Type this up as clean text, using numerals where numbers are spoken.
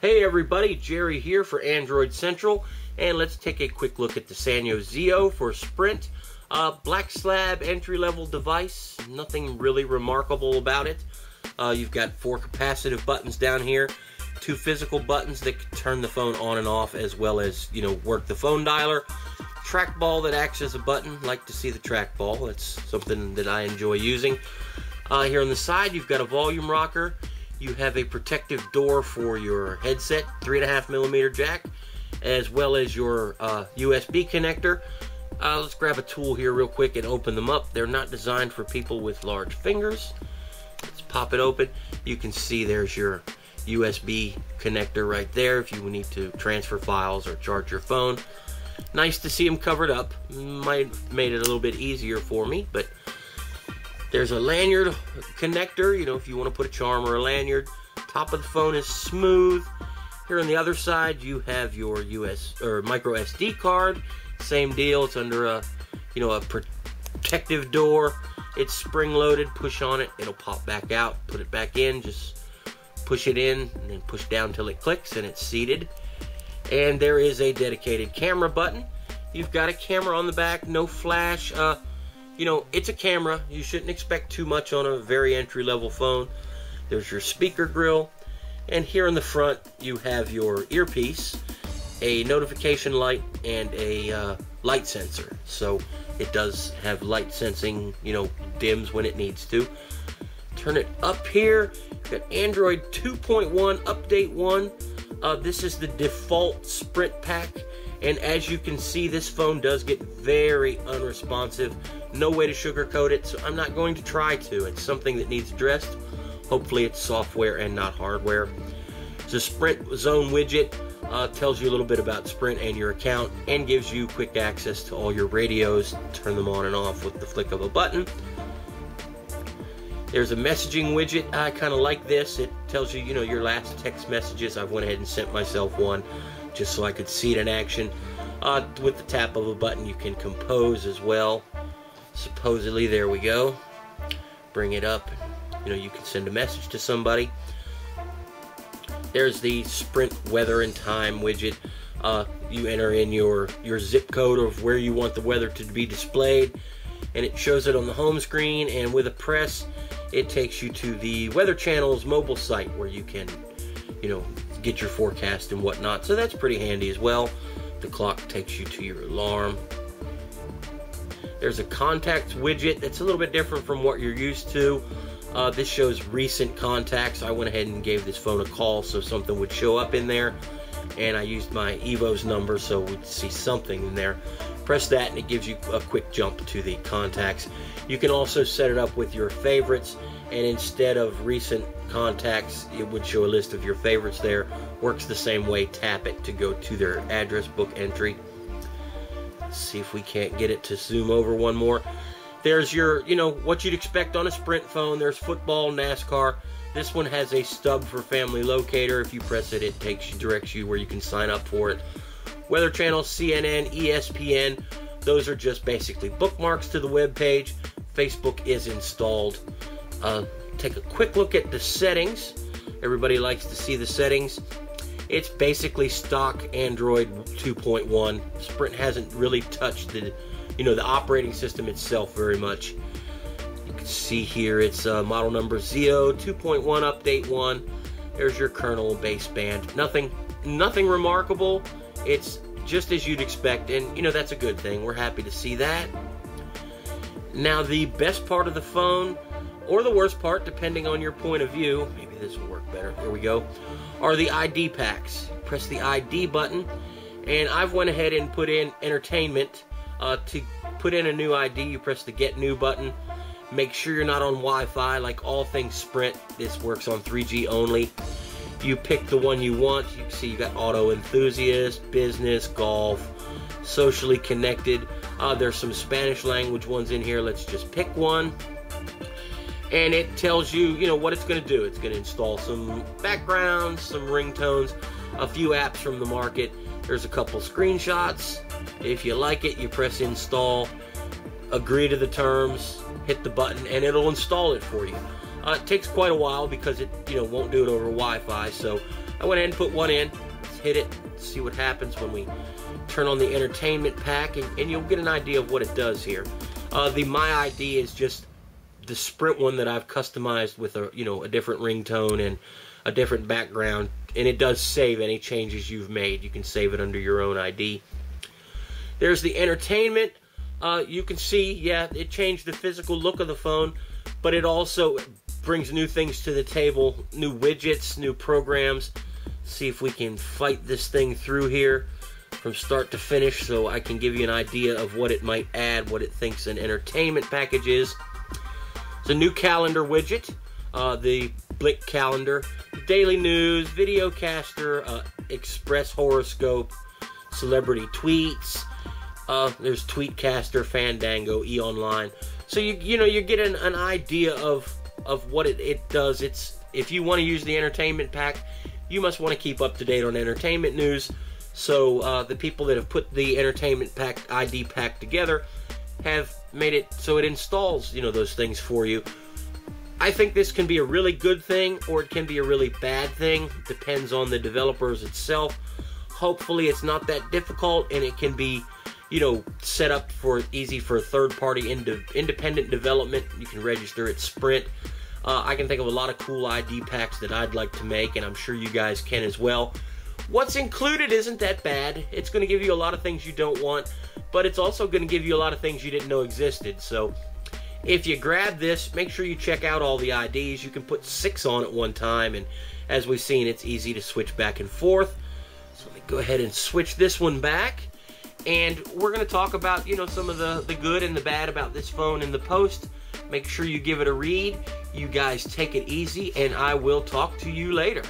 Hey everybody, Jerry here for Android Central, and let's take a quick look at the Sprint Zio for Sprint. Black slab entry-level device, nothing really remarkable about it. You've got 4 capacitive buttons down here, 2 physical buttons that can turn the phone on and off, as well as, work the phone dialer. Trackball that acts as a button. Like to see the trackball. That's something that I enjoy using. Here on the side, you've got a volume rocker. You have a protective door for your headset, 3.5mm jack, as well as your USB connector. Let's grab a tool here real quick and open them up. They're not designed for people with large fingers. Let's pop it open. You can see there's your USB connector right there if you need to transfer files or charge your phone. Nice to see them covered up. Might have made it a little bit easier for me, but there's a lanyard connector, if you want to put a charm or a lanyard. Top of the phone is smooth. Here on the other side, you have your micro SD card. Same deal. It's under a protective door. It's spring-loaded. Push on it, it'll pop back out. Put it back in. Just push it in and then push down until it clicks and it's seated. And there is a dedicated camera button. You've got a camera on the back. No flash. It's a camera. You shouldn't expect too much on a very entry-level phone. There's your speaker grill. And here in the front, you have your earpiece, a notification light, and a light sensor. So it does have light sensing, dims when it needs to. Turn it up here. You've got Android 2.1 Update 1. This is the default Sprint pack. And as you can see, this phone does get very unresponsive. No way to sugarcoat it, so I'm not going to try to. It's something that needs addressed. Hopefully it's software and not hardware. It's a Sprint Zone widget. Tells you a little bit about Sprint and your account, and gives you quick access to all your radios. Turn them on and off with the flick of a button. There's a messaging widget. I kind of like this. It tells you, your last text messages. I've went ahead and sent myself one, just so I could see it in action. With the tap of a button, you can compose as well. Supposedly, there we go. Bring it up. You can send a message to somebody. There's the Sprint weather and time widget. You enter in your zip code of where you want the weather to be displayed, and it shows it on the home screen. And with a press, it takes you to the Weather Channel's mobile site where you can, get your forecast and whatnot. So that's pretty handy as well. The clock takes you to your alarm. There's a contacts widget that's a little bit different from what you're used to. This shows recent contacts. I went ahead and gave this phone a call so something would show up in there. And I used my Evo's number so we'd see something in there. Press that and it gives you a quick jump to the contacts. You can also set it up with your favorites, and instead of recent contacts, it would show a list of your favorites there. Works the same way. Tap it to go to their address book entry. Let's see if we can't get it to zoom over one more. There's your, what you'd expect on a Sprint phone. There's football, NASCAR. This one has a stub for family locator. If you press it, it directs you where you can sign up for it. Weather Channel, CNN, ESPN. Those are just basically bookmarks to the web page. Facebook is installed. Take a quick look at the settings. Everybody likes to see the settings. It's basically stock Android 2.1. Sprint hasn't really touched the operating system itself very much. You can see here it's model number Zio 2.1 Update 1. There's your kernel baseband. Nothing remarkable. It's just as you'd expect, and that's a good thing. We're happy to see that. Now the best part of the phone, or the worst part depending on your point of view, maybe this will work better, here we go, are the ID packs. Press the ID button, and I've went ahead and put in entertainment. To put in a new ID, you press the Get New button. Make sure you're not on Wi-Fi. Like all things Sprint, this works on 3G only. You pick the one you want. You can see you got Auto Enthusiast, Business, Golf, Socially Connected. There's some Spanish language ones in here. Let's just pick one. And it tells you, what it's going to do. It's going to install some backgrounds, some ringtones, a few apps from the market. There's a couple screenshots. If you like it, you press install, agree to the terms, hit the button, and it'll install it for you. It takes quite a while because it won't do it over Wi-Fi, so I went ahead and put one in. Let's hit it, see what happens when we turn on the entertainment pack, and you'll get an idea of what it does here. The My ID is just the Sprint one that I've customized with a different ringtone and a different background, and it does save any changes you've made. You can save it under your own ID. There's the entertainment. You can see, yeah, it changed the physical look of the phone, but it also brings new things to the table, new widgets, new programs. See if we can fight this thing through here from start to finish so I can give you an idea of what it might add, what it thinks an entertainment package is. It's a new calendar widget, the Blick calendar, daily news, video caster, express horoscope, celebrity tweets. There's Tweetcaster, Fandango, eOnline. So you're getting an idea of what it does. If you want to use the entertainment pack, you must want to keep up to date on entertainment news. So the people that have put the entertainment pack ID pack together have made it so it installs those things for you. I think this can be a really good thing, or it can be a really bad thing. Depends on the developers itself. Hopefully it's not that difficult, and it can be set up for easy for third-party independent development. You can register at Sprint. I can think of a lot of cool ID packs that I'd like to make, and I'm sure you guys can as well. What's included isn't that bad. It's going to give you a lot of things you don't want, but it's also going to give you a lot of things you didn't know existed. So if you grab this, make sure you check out all the IDs. You can put 6 on at one time, and as we've seen, it's easy to switch back and forth. So let me go ahead and switch this one back, and we're going to talk about some of the good and the bad about this phone in the post. Make sure you give it a read. You guys take it easy, and I will talk to you later.